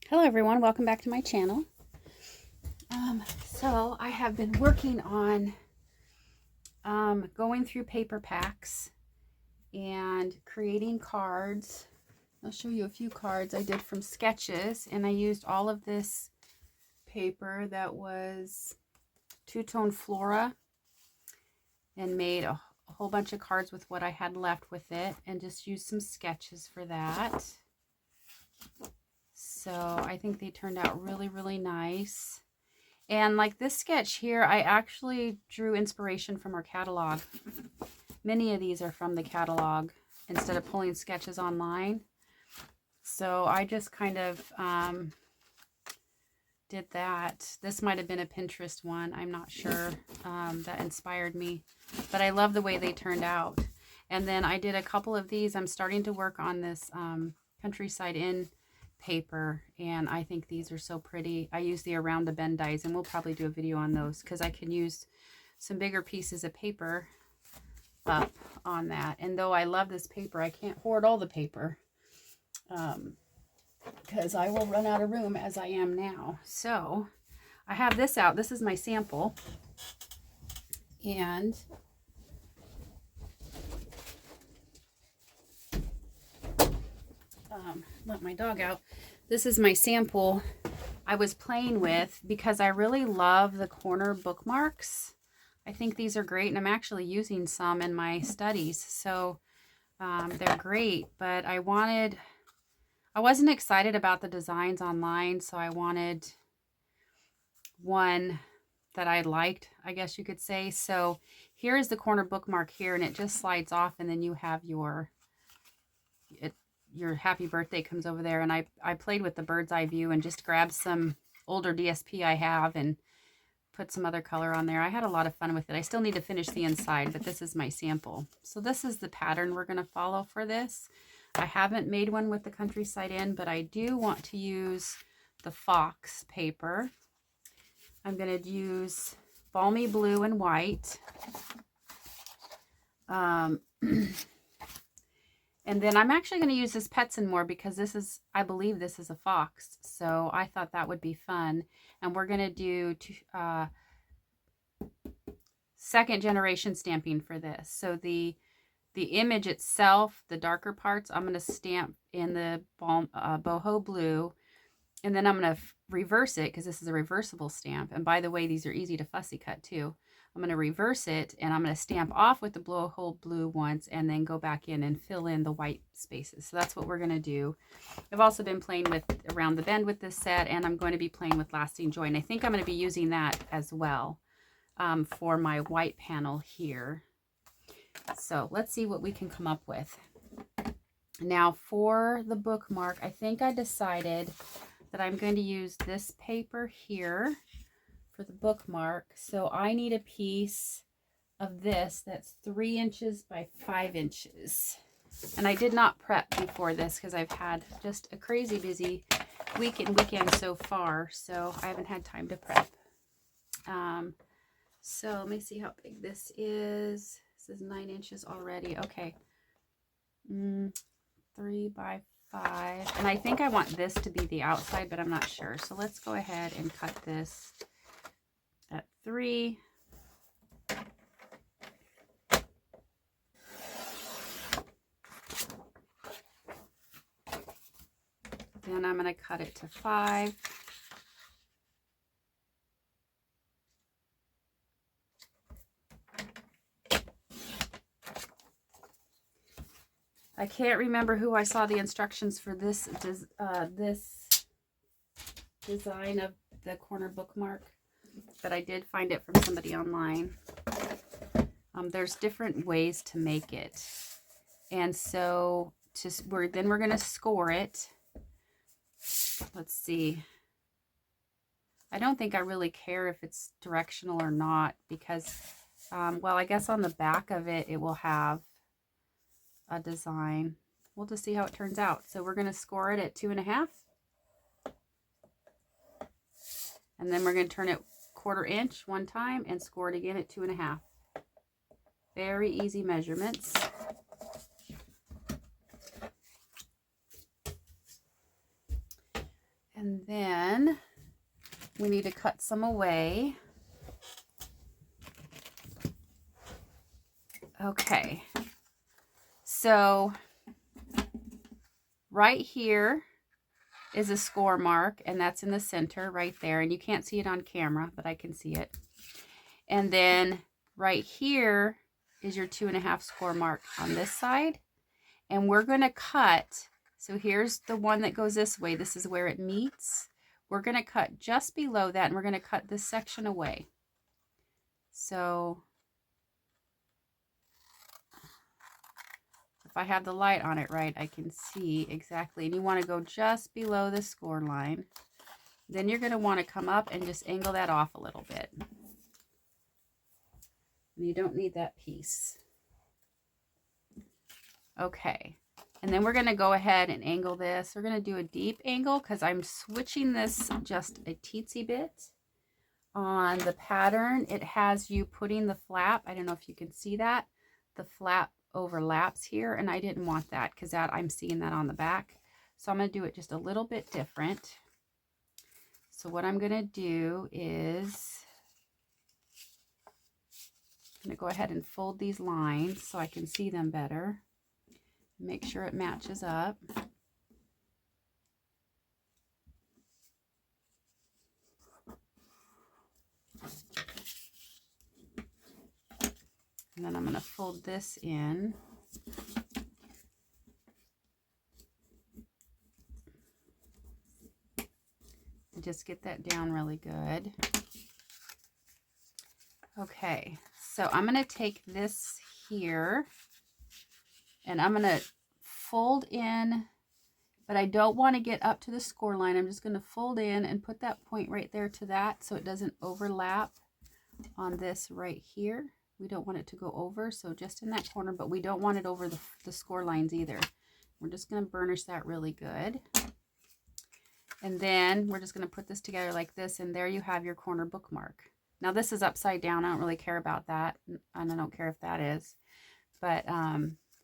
Hello everyone, welcome back to my channel. So I have been working on going through paper packs and creating cards. I'll show you a few cards I did from sketches, and I used all of this paper that was two-tone Flora and made a whole bunch of cards with what I had left with it, and just used some sketches for that. So I think they turned out really nice. And like this sketch here, I actually drew inspiration from our catalog. Many of these are from the catalog instead of pulling sketches online. So I just kind of did that. This might have been a Pinterest one, I'm not sure, that inspired me. But I love the way they turned out. And then I did a couple of these. I'm starting to work on this Countryside Inn paper, and I think these are so pretty. I use the around the bend dies, and we'll probably do a video on those because I can use some bigger pieces of paper up on that. And though I love this paper, I can't hoard all the paper because I will run out of room as I am now. So I have this out. This is my sample, and let my dog out. This is my sample I was playing with because I really love the corner bookmarks. I think these are great, and I'm actually using some in my studies, so they're great. But I wasn't excited about the designs online, so I wanted one that I liked, I guess you could say. So here is the corner bookmark here, and it just slides off, and then you have your happy birthday comes over there. And I played with the bird's eye view and just grabbed some older DSP I have and put some other color on there. I had a lot of fun with it. I still need to finish the inside, but this is my sample. So this is the pattern we're going to follow for this. I haven't made one with the Countryside Inn, but I do want to use the fox paper. I'm going to use balmy blue and white. And then I'm actually going to use this Pets and More because this is, I believe this is a fox. So I thought that would be fun. And we're going to do second generation stamping for this. So the image itself, the darker parts, I'm going to stamp in the boho blue. And then I'm going to reverse it because this is a reversible stamp. And by the way, these are easy to fussy cut too. I'm going to reverse it, and I'm going to stamp off with the blowhole blue once and then go back in and fill in the white spaces. So that's what we're going to do. I've also been playing with Around the Bend with this set, and I'm going to be playing with Lasting Joy. And I think I'm going to be using that as well for my white panel here. So let's see what we can come up with. Now for the bookmark, I think I decided that I'm going to use this paper here for the bookmark. So I need a piece of this that's 3 inches by 5 inches. And I did not prep before this because I've had just a crazy busy week and weekend so far, so I haven't had time to prep. So let me see how big this is. This is 9 inches already. Okay. 3 by 5. And I think I want this to be the outside, but I'm not sure. So let's go ahead and cut this at 3. Then I'm going to cut it to 5. I can't remember who I saw the instructions for this this design of the corner bookmark, but I did find it from somebody online. There's different ways to make it, and so we're going to score it. Let's see. I don't think I really care if it's directional or not because, well, I guess on the back of it, it will have a design. We'll just see how it turns out. So we're going to score it at 2.5. And then we're going to turn it 1/4 inch one time and score it again at 2.5. Very easy measurements. And then we need to cut some away. Okay, so right here is a score mark, and that's in the center right there, and you can't see it on camera, but I can see it. And then right here is your 2.5 score mark on this side, and we're going to cut. So here's the one that goes this way. This is where it meets. We're going to cut just below that, and we're going to cut this section away. So if I have the light on it right, I can see exactly. And you want to go just below the score line. Then you're going to want to come up and just angle that off a little bit. And you don't need that piece. Okay. And then we're going to go ahead and angle this. We're going to do a deep angle because I'm switching this just a teensy bit. On the pattern, it has you putting the flap. I don't know if you can see that. The flap overlaps here, and I didn't want that because that I'm seeing that on the back. So I'm going to do it just a little bit different. So what I'm going to do is I'm going to go ahead and fold these lines so I can see them better. Make sure it matches up. And then I'm going to fold this in. And just get that down really good. Okay, so I'm going to take this here and I'm going to fold in, but I don't want to get up to the score line. I'm just going to fold in and put that point right there to that so it doesn't overlap on this right here. We don't want it to go over, so just in that corner, but we don't want it over the score lines either. We're just going to burnish that really good. And then we're just going to put this together like this, and there you have your corner bookmark. Now this is upside down. I don't really care about that, and I don't care if that is. But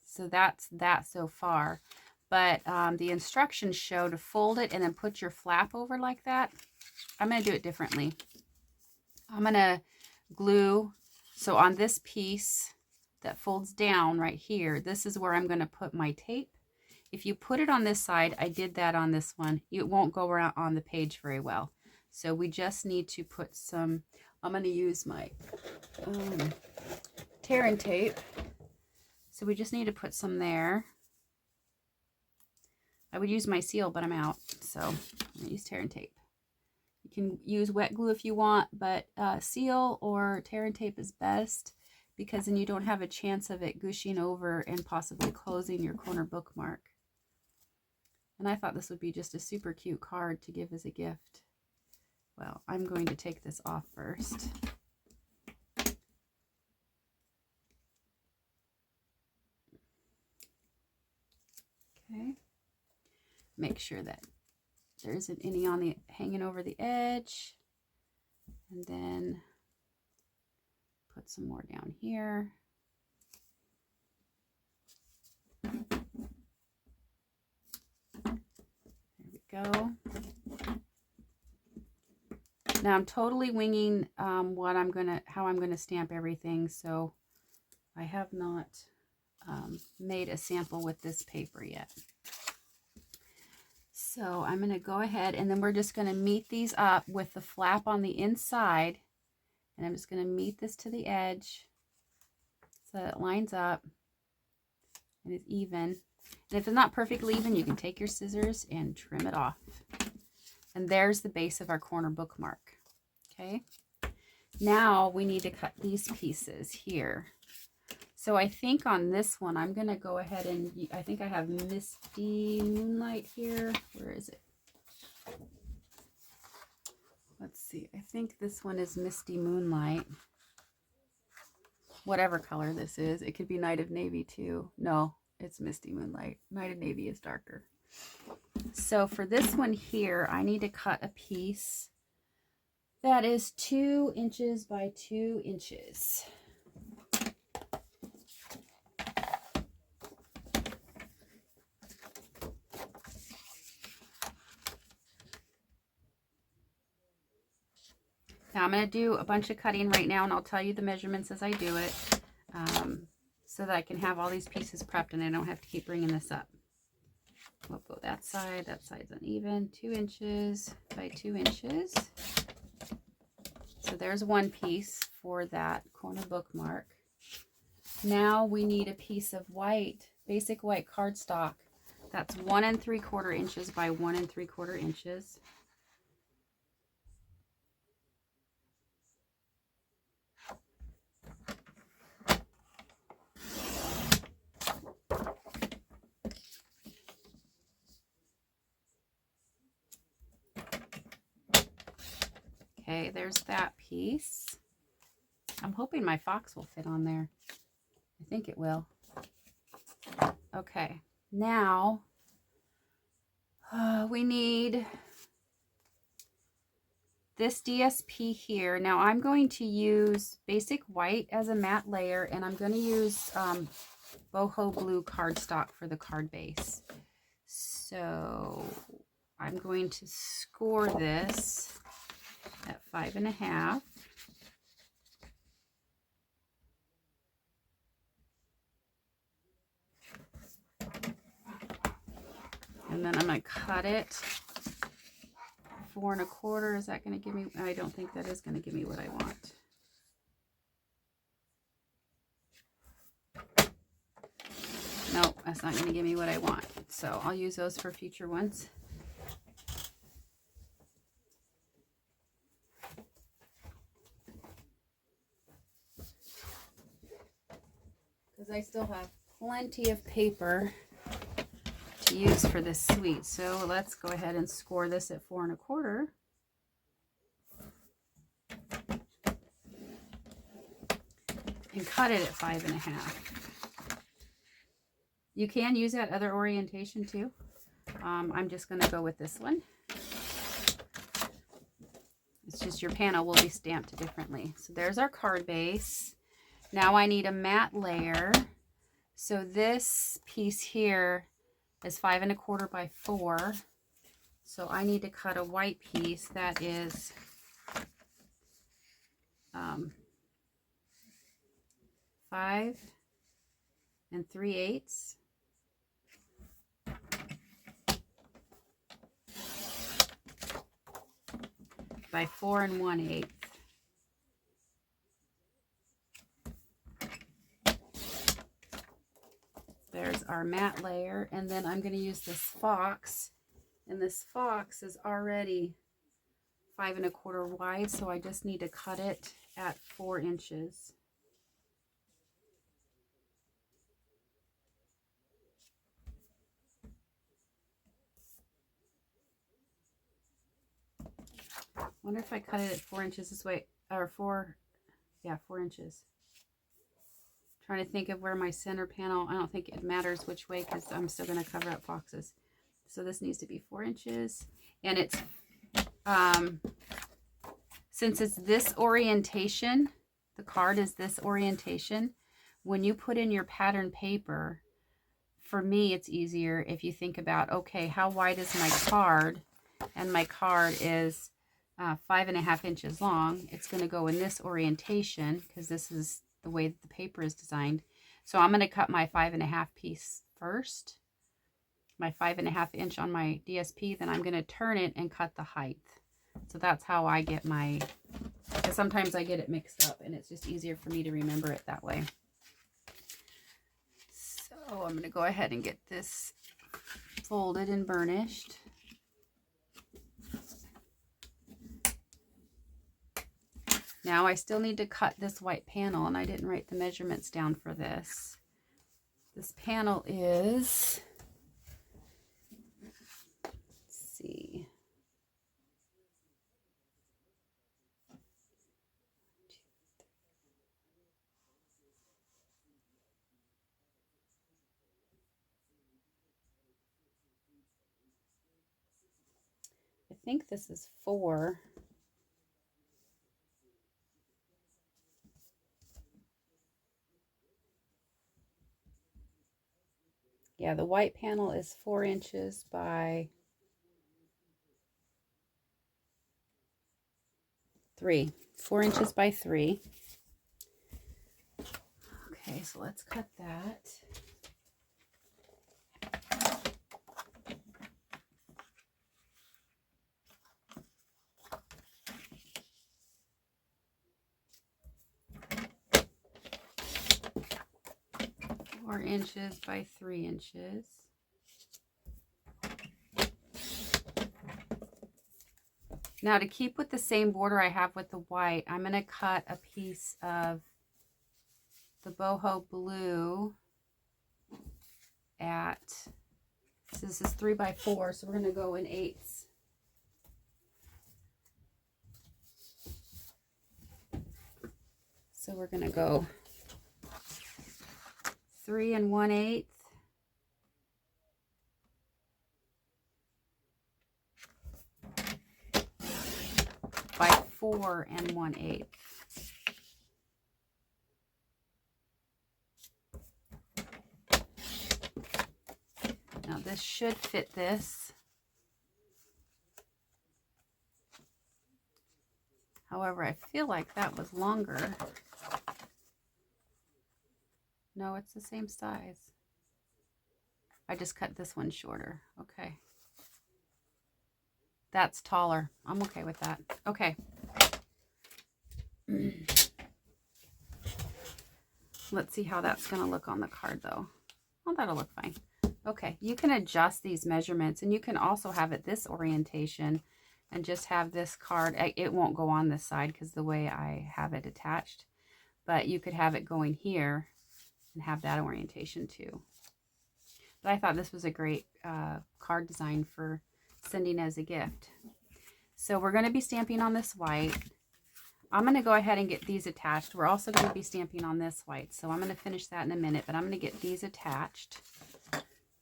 so that's that so far. But the instructions show to fold it and then put your flap over like that. I'm going to do it differently. I'm going to glue. So on this piece that folds down right here, this is where I'm going to put my tape. If you put it on this side, I did that on this one, it won't go around on the page very well. So we just need to put some, I'm going to use my tear and tape. So we just need to put some there. I would use my seal, but I'm out. So I'm going to use tear and tape. You can use wet glue if you want, but seal or tear and tape is best because then you don't have a chance of it gushing over and possibly closing your corner bookmark. And I thought this would be just a super cute card to give as a gift. Well, I'm going to take this off first. Okay. Make sure that there isn't any on the hanging over the edge, and then put some more down here. There we go. Now I'm totally winging how I'm gonna stamp everything, so I have not made a sample with this paper yet. So I'm going to go ahead and then we're just going to meet these up with the flap on the inside. And I'm just going to meet this to the edge so that it lines up and is even. And if it's not perfectly even, you can take your scissors and trim it off. And there's the base of our corner bookmark. Okay. Now we need to cut these pieces here. So I think on this one, I'm going to go ahead and, I think I have Misty Moonlight here. Where is it? Let's see. I think this one is Misty Moonlight. Whatever color this is. It could be Night of Navy too. No, it's Misty Moonlight. Night of Navy is darker. So for this one here, I need to cut a piece that is 2 inches by 2 inches. Now I'm going to do a bunch of cutting right now, and I'll tell you the measurements as I do it, so that I can have all these pieces prepped and I don't have to keep bringing this up. We'll go that side's uneven, 2 inches by 2 inches. So there's one piece for that corner bookmark. Now we need a piece of white, basic white cardstock. That's 1 3/4 inches by 1 3/4 inches. Okay, there's that piece. I'm hoping my fox will fit on there. I think it will. Okay, now we need this DSP here. Now I'm going to use basic white as a matte layer, and I'm going to use boho blue cardstock for the card base. So I'm going to score this at 5.5. And then I'm going to cut it 4 1/4. Is that going to give me, I don't think that is going to give me what I want. Nope, that's not going to give me what I want. So I'll use those for future ones. Because I still have plenty of paper to use for this suite. So let's go ahead and score this at 4 1/4. And cut it at 5.5. You can use that other orientation too. I'm just going to go with this one. It's just your panel will be stamped differently. So there's our card base. Now I need a matte layer. So this piece here is 5 1/4 by 4. So I need to cut a white piece that is 5 3/8. By 4 1/8. There's our matte layer, and then I'm going to use this fox, and this fox is already 5 1/4 wide, so I just need to cut it at 4 inches. I wonder if I cut it at 4 inches this way, or 4 inches. Trying to think of where my center panel, I don't think it matters which way because I'm still going to cover up foxes. So this needs to be 4 inches. And it's, since it's this orientation, the card is this orientation, when you put in your pattern paper, for me it's easier if you think about, okay, how wide is my card? And my card is 5.5 inches long. It's going to go in this orientation because this is the way that the paper is designed. So I'm going to cut my 5.5 piece first, my 5.5 inch on my DSP, then I'm going to turn it and cut the height. So that's how I get my, because sometimes I get it mixed up and it's just easier for me to remember it that way. So I'm going to go ahead and get this folded and burnished. Now I still need to cut this white panel, and I didn't write the measurements down for this. This panel is, let's see, I think this is 4. Yeah, the white panel is 4 inches by 3. 4 inches by 3. Okay, so let's cut that. Four inches by 3 inches. Now to keep with the same border I have with the white, I'm going to cut a piece of the boho blue at, so this is 3 by 4, so we're going to go in 8ths. So we're going to go 3 1/8. By 4 1/8. Now this should fit this. However, I feel like that was longer. No, it's the same size. I just cut this one shorter. Okay. That's taller. I'm okay with that. Okay. Let's see how that's going to look on the card though. Oh, that'll look fine. Okay, you can adjust these measurements, and you can also have it this orientation and just have this card. It won't go on this side because the way I have it attached, but you could have it going here and have that orientation too. But I thought this was a great card design for sending as a gift. So we're going to be stamping on this white. I'm going to go ahead and get these attached. We're also going to be stamping on this white, so I'm going to finish that in a minute, but I'm going to get these attached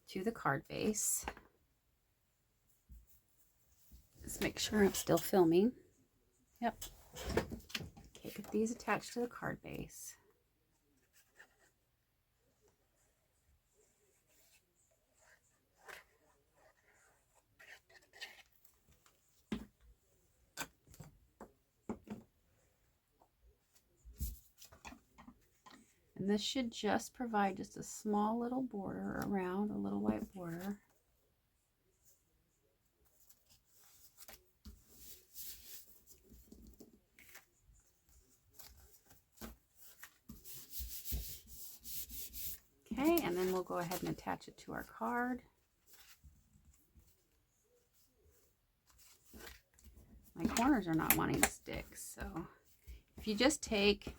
to the card base. Let's make sure I'm still filming. Yep. Okay, get these attached to the card base. And this should just provide just a small little border around, a little white border. Okay, and then we'll go ahead and attach it to our card. My corners are not wanting to stick, so if you just take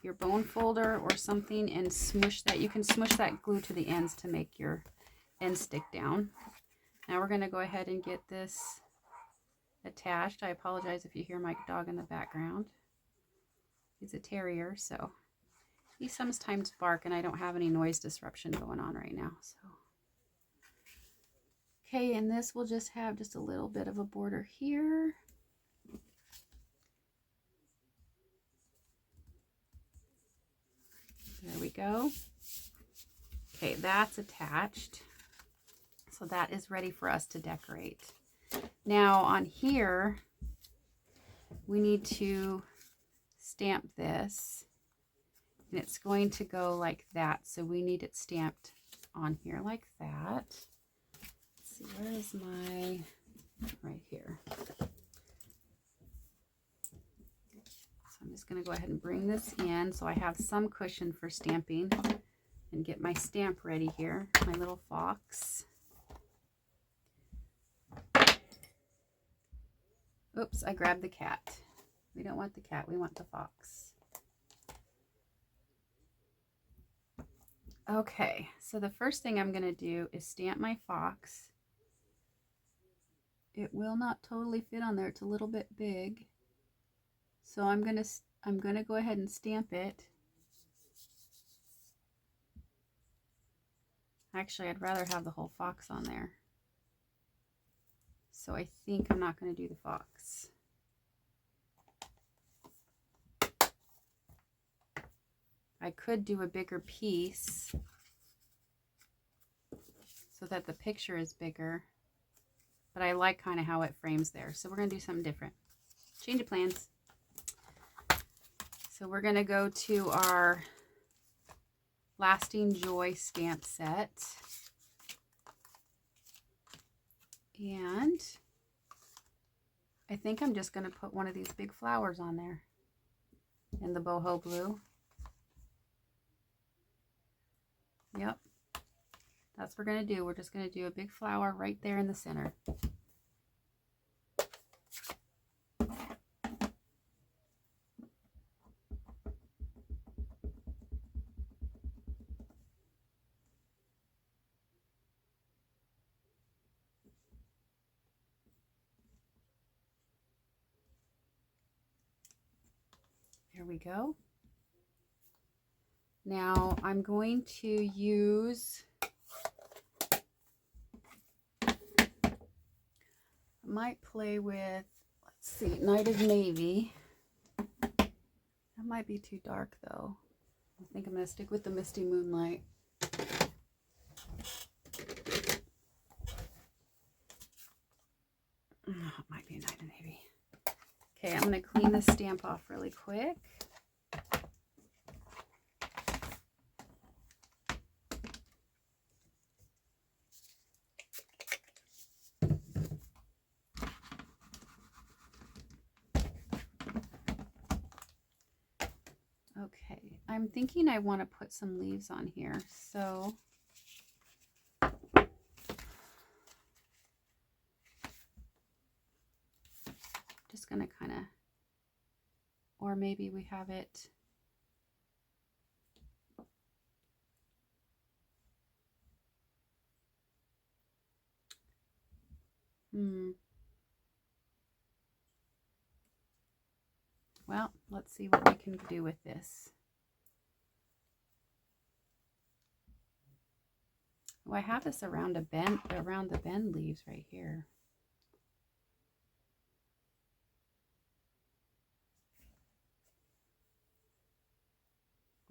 your bone folder or something and smush that, you can smush that glue to the ends to make your ends stick down. Now we're going to go ahead and get this attached. I apologize if you hear my dog in the background. He's a terrier, so he sometimes barks, and I don't have any noise disruption going on right now. So okay, and this will just have just a little bit of a border here. There we go. Okay, that's attached. So that is ready for us to decorate. Now on here, we need to stamp this. And it's going to go like that. So we need it stamped on here like that. Let's see, where is my, right here. I'm just going to go ahead and bring this in so I have some cushion for stamping and get my stamp ready here. My little fox. Oops, I grabbed the cat. We don't want the cat, we want the fox. Okay, so the first thing I'm going to do is stamp my fox. It will not totally fit on there. It's a little bit big. So I'm gonna go ahead and stamp it. Actually, I'd rather have the whole fox on there. So I think I'm not going to do the fox. I could do a bigger piece so that the picture is bigger, but I like kind of how it frames there. So we're going to do something different. Change of plans. So we're going to go to our Lasting Joy stamp set. And I think I'm just going to put one of these big flowers on there in the boho blue. Yep. That's what we're going to do. We're just going to do a big flower right there in the center. There we go. Now I'm going to use, I might play with, let's see, Night of Navy. That might be too dark though. I think I'm going to stick with the Misty Moonlight. Oh, it might be a Night of Navy. Okay, I'm going to clean this stamp off really quick. Okay, I'm thinking I want to put some leaves on here, so just going to kind of, or maybe we have it, well, let's see what we can do with this. Oh, I have this around around the bend leaves right here.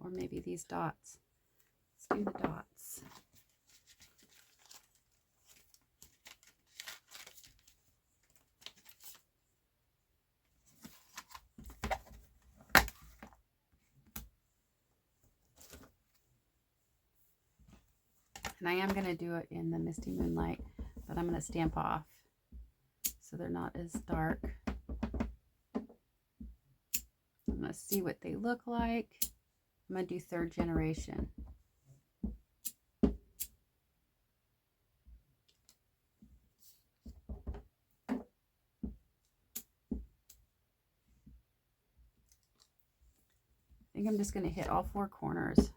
Or maybe these dots. Let's do the dots. And I am going to do it in the Misty Moonlight, but I'm going to stamp off so they're not as dark. I'm going to see what they look like. I'm going to do 3rd generation. I think I'm just going to hit all 4 corners.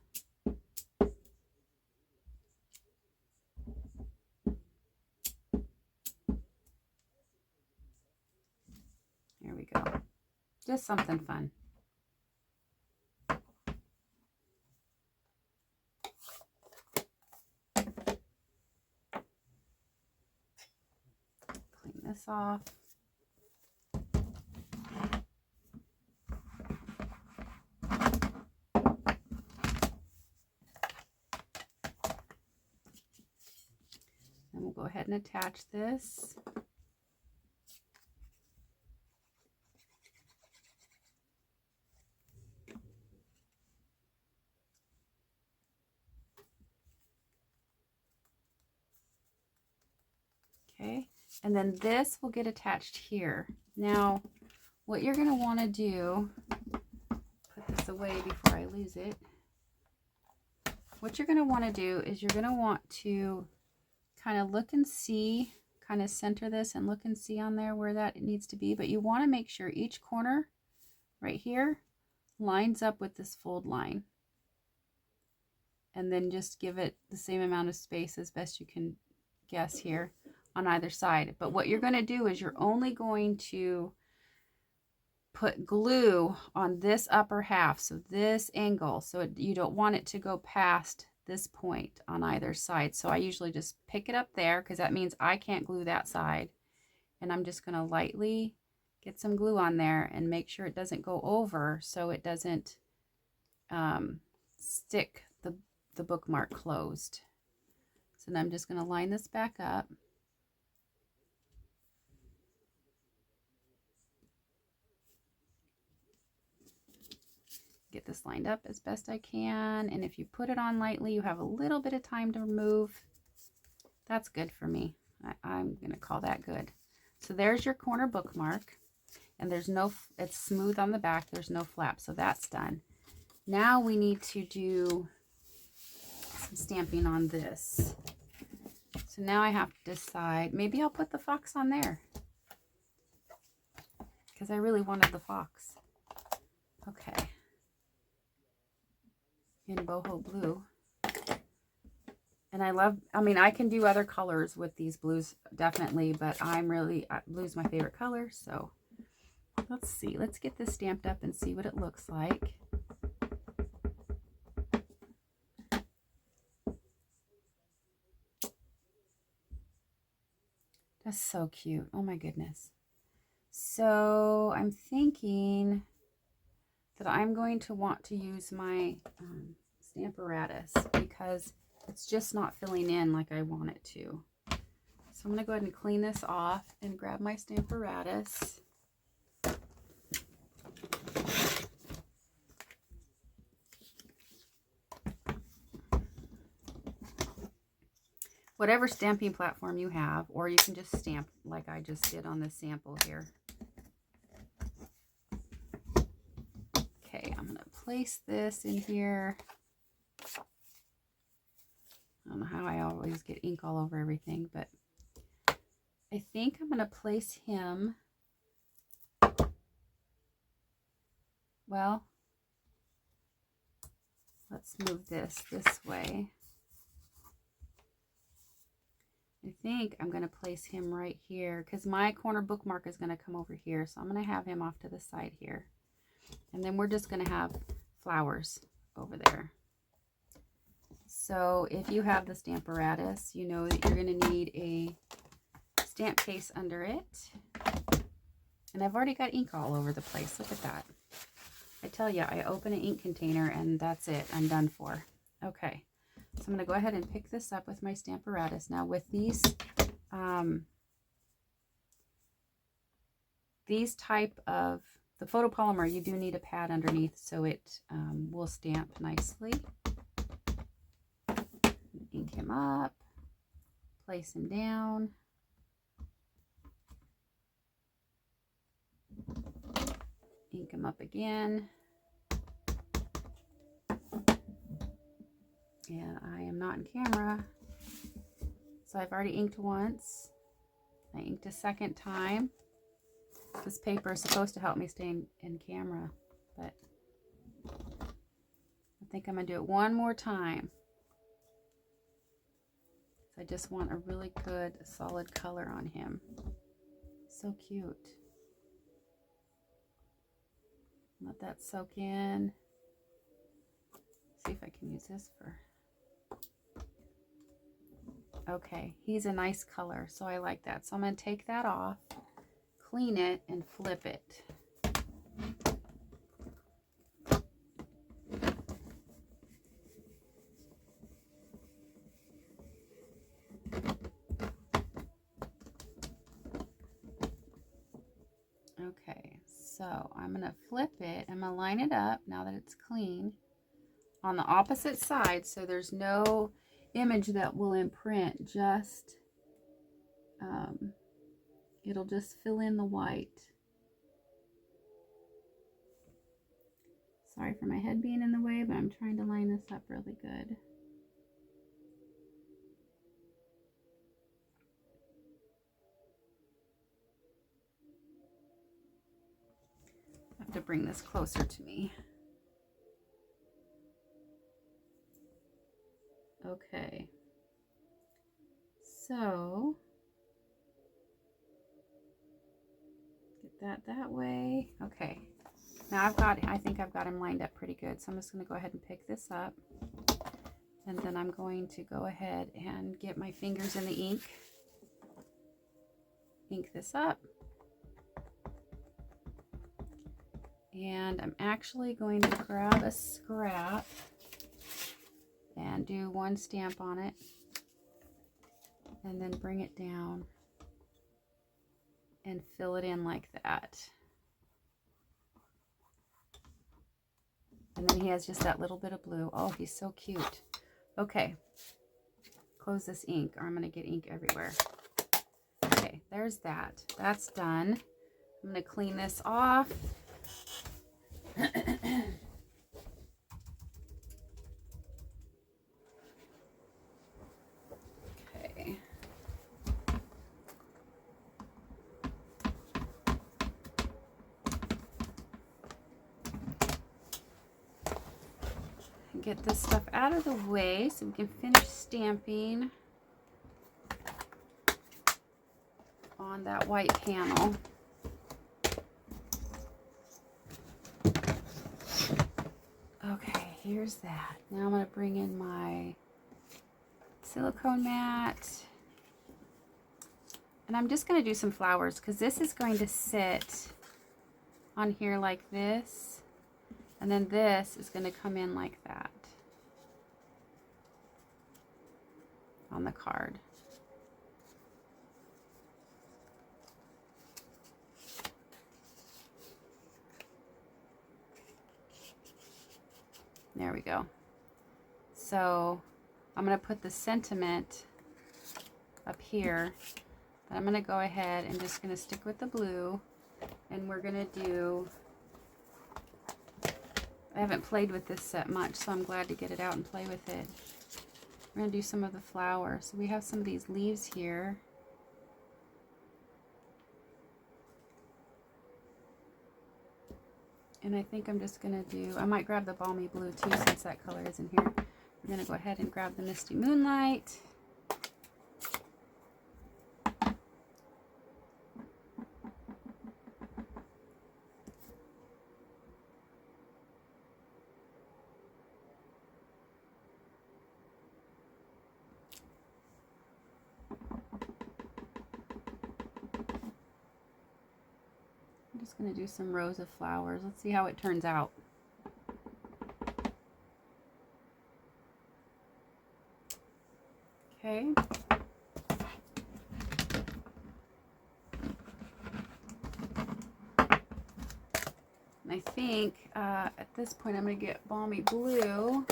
There we go. Just something fun. Clean this off. And we'll go ahead and attach this. Okay, and then this will get attached here. Now, what you're going to want to do, put this away before I lose it. What you're going to want to do is you're going to want to kind of look and see, kind of center this and look and see on there where that it needs to be. But you want to make sure each corner right here lines up with this fold line. And then just give it the same amount of space as best you can guess here on either side. But what you're going to do is you're only going to put glue on this upper half, so this angle, so you don't want it to go past this point on either side. So I usually just pick it up there because that means I can't glue that side, and I'm just going to lightly get some glue on there and make sure it doesn't go over so it doesn't stick the bookmark closed. So then I'm just going to line this back up. get this lined up as best I can. And if you put it on lightly, you have a little bit of time to remove. That's good for me. I'm going to call that good. So there's your corner bookmark. And there's no, it's smooth on the back. There's no flap. So that's done. Now we need to do some stamping on this. So now I have to decide, maybe I'll put the fox on there, because I really wanted the fox. Okay. In boho blue. And I love, I mean, I can do other colors with these blues, definitely, but blue's my favorite color. So let's see, let's get this stamped up and see what it looks like. That's so cute. Oh my goodness. So I'm thinking that I'm going to want to use my stamp apparatus because it's just not filling in like I want it to. So I'm going to go ahead and clean this off and grab my stamp apparatus. Whatever stamping platform you have, or you can just stamp like I just did on this sample here. Okay, I'm going to place this in here. I don't know how I always get ink all over everything, but I think I'm going to place him, well, let's move this way. I think I'm going to place him right here because my corner bookmark is going to come over here. So I'm going to have him off to the side here. And then we're just going to have flowers over there. So if you have the stamp apparatus, you know that you're going to need a stamp case under it. And I've already got ink all over the place. Look at that. I tell you, I open an ink container and that's it. I'm done for. Okay. So I'm going to go ahead and pick this up with my stamp apparatus. Now with these type of, the photopolymer, you do need a pad underneath so it will stamp nicely. Ink him up, place him down. Ink him up again. And I am not in camera, so I've already inked once. I inked a second time. This paper is supposed to help me stay in camera, but I think I'm going to do it one more time. So I just want a really good solid color on him. So cute. Let that soak in. See if I can use this for... Okay, he's a nice color, so I like that. So I'm going to take that off, clean it, and flip it. Okay, so I'm going to flip it. I'm going to line it up now that it's clean on the opposite side, so there's no image that will imprint, just it'll just fill in the white. Sorry for my head being in the way, but I'm trying to line this up really good. I have to bring this closer to me. Okay, so get that way. Okay, now I think I've got him lined up pretty good. So I'm just going to go ahead and pick this up, and then I'm going to go ahead and get my fingers in the ink. Ink this up. And I'm actually going to grab a scrap and do one stamp on it, and then bring it down and fill it in like that. And then he has just that little bit of blue. Oh, he's so cute. Okay. Close this ink or I'm going to get ink everywhere. Okay, there's that. That's done. I'm going to clean this off. Okay. Get this stuff out of the way so we can finish stamping on that white panel. Okay, here's that. Now I'm going to bring in my silicone mat. And I'm just going to do some flowers because this is going to sit on here like this. And then this is going to come in like that on the card. There we go. So I'm going to put the sentiment up here. But I'm going to go ahead and just going to stick with the blue. And we're going to do... I haven't played with this set much, so I'm glad to get it out and play with it. We're going to do some of the flowers. So we have some of these leaves here. And I think I'm just going to do, I might grab the Balmy Blue too since that color is in here. We're going to go ahead and grab the Misty Moonlight. Going to do some rows of flowers. Let's see how it turns out. Okay. And I think at this point I'm going to get Balmy Blue.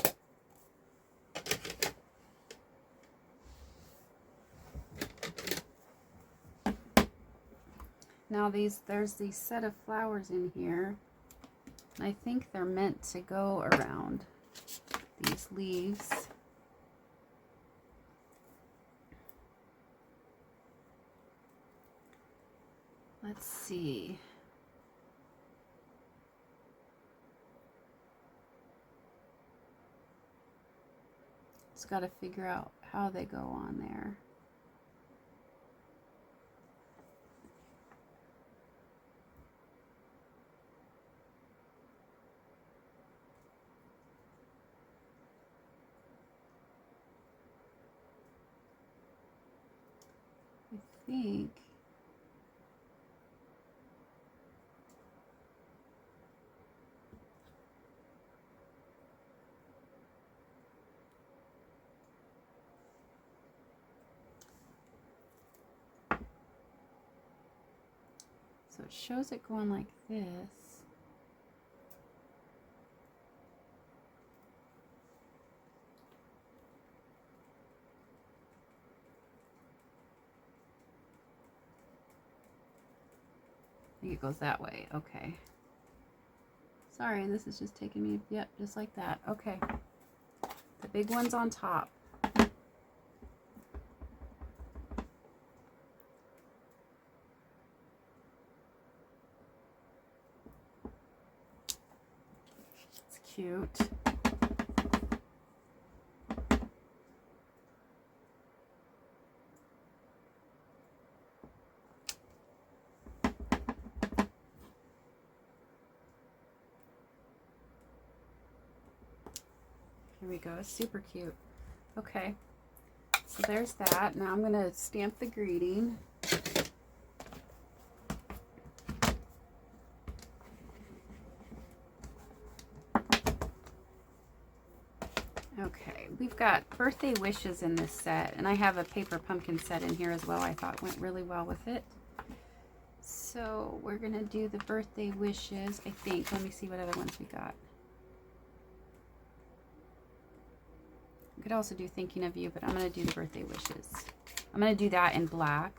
Now there's these set of flowers in here. And I think they're meant to go around these leaves. Let's see. Just got to figure out how they go on there. I think so it shows it going like this. I think it goes that way. Okay. Sorry, this is just taking me, yep, just like that. Okay. The big one's on top. It's cute. Here we go, it's super cute. Okay, so there's that. Now I'm going to stamp the greeting. Okay, we've got birthday wishes in this set, and I have a paper pumpkin set in here as well. I thought went really well with it. So we're going to do the birthday wishes, I think. Let me see what other ones we got. could also do thinking of you, but I'm going to do the birthday wishes. I'm going to do that in black.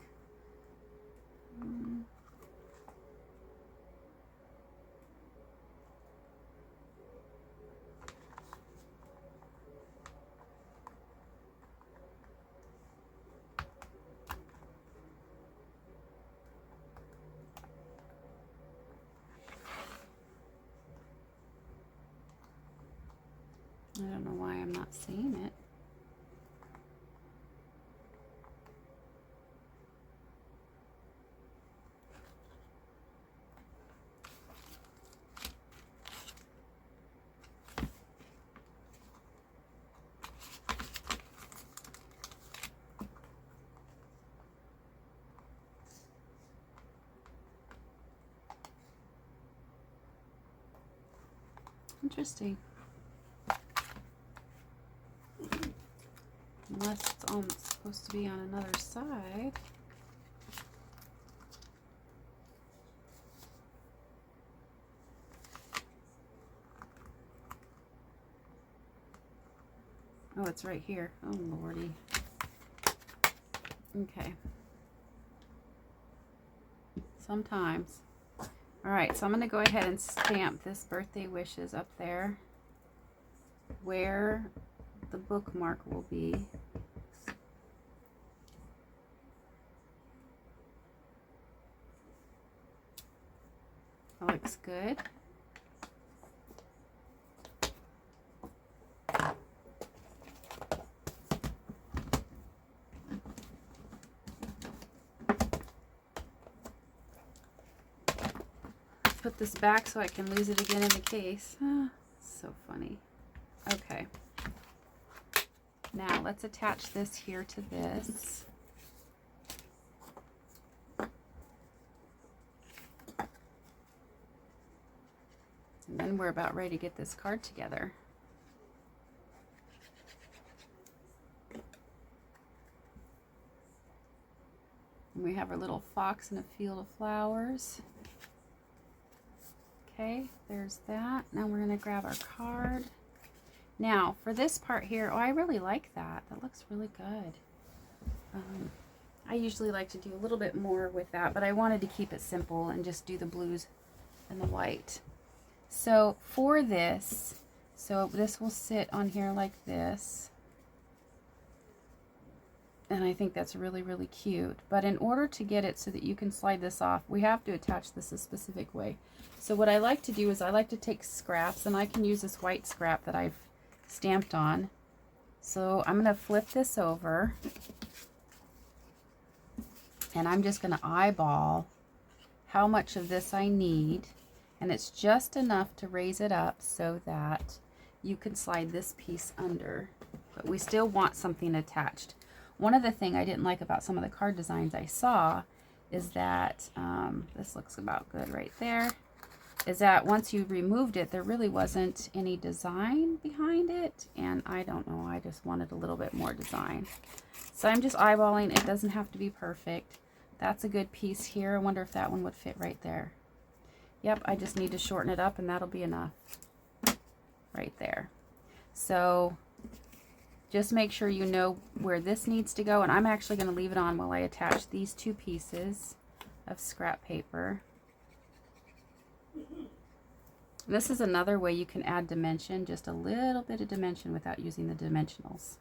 I don't know why I'm not seeing it. Interesting. Unless it's supposed to be on another side. Oh, it's right here. Oh, Lordy. Okay. Sometimes. All right, so I'm going to go ahead and stamp this birthday wishes up there where the bookmark will be. That looks good. Put this back so I can lose it again in the case. Ah, so funny. Okay. Now let's attach this here to this. And then we're about ready to get this card together. And we have our little fox in a field of flowers. Okay, there's that. Now we're going to grab our card. Now, for this part here, oh, I really like that. That looks really good. I usually like to do a little bit more with that, but I wanted to keep it simple and just do the blues and the white. So for this, so this will sit on here like this. And I think that's really, really cute. But in order to get it so that you can slide this off, we have to attach this a specific way. So what I like to do is I like to take scraps, and I can use this white scrap that I've stamped on. So I'm going to flip this over, and I'm just going to eyeball how much of this I need, and it's just enough to raise it up so that you can slide this piece under, but we still want something attached. One of the things I didn't like about some of the card designs I saw is that this looks about good right there, is that once you removed it, there really wasn't any design behind it, and I don't know, I just wanted a little bit more design. So I'm just eyeballing. It doesn't have to be perfect. That's a good piece here. I wonder if that one would fit right there. Yep, I just need to shorten it up, and that'll be enough right there. So just make sure you know where this needs to go, and I'm actually going to leave it on while I attach these two pieces of scrap paper. This is another way you can add dimension, just a little bit of dimension without using the dimensionals.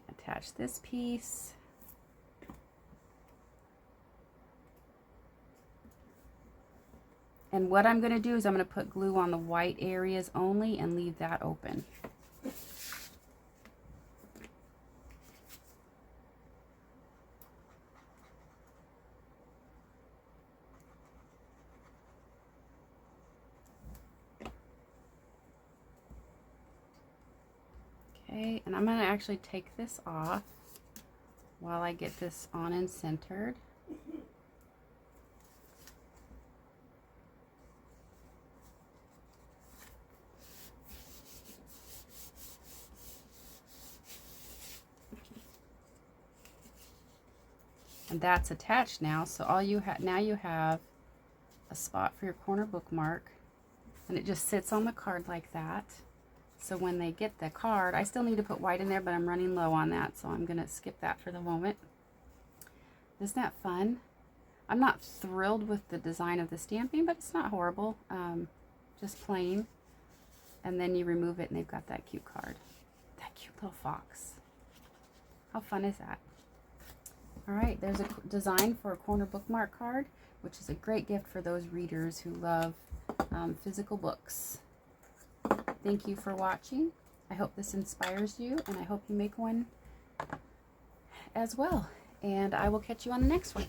Attach this piece. And what I'm going to do is I'm going to put glue on the white areas only and leave that open. Okay, and I'm going to actually take this off while I get this on and centered. And that's attached now, so all you have now, you have a spot for your corner bookmark, and it just sits on the card like that. So when they get the card, I still need to put white in there, but I'm running low on that, so I'm gonna skip that for the moment. Isn't that fun? I'm not thrilled with the design of the stamping, but it's not horrible. Just plain. And then you remove it and they've got that cute card. That cute little fox. How fun is that? All right, there's a design for a corner bookmark card, which is a great gift for those readers who love physical books. Thank you for watching. I hope this inspires you, and I hope you make one as well. And I will catch you on the next one.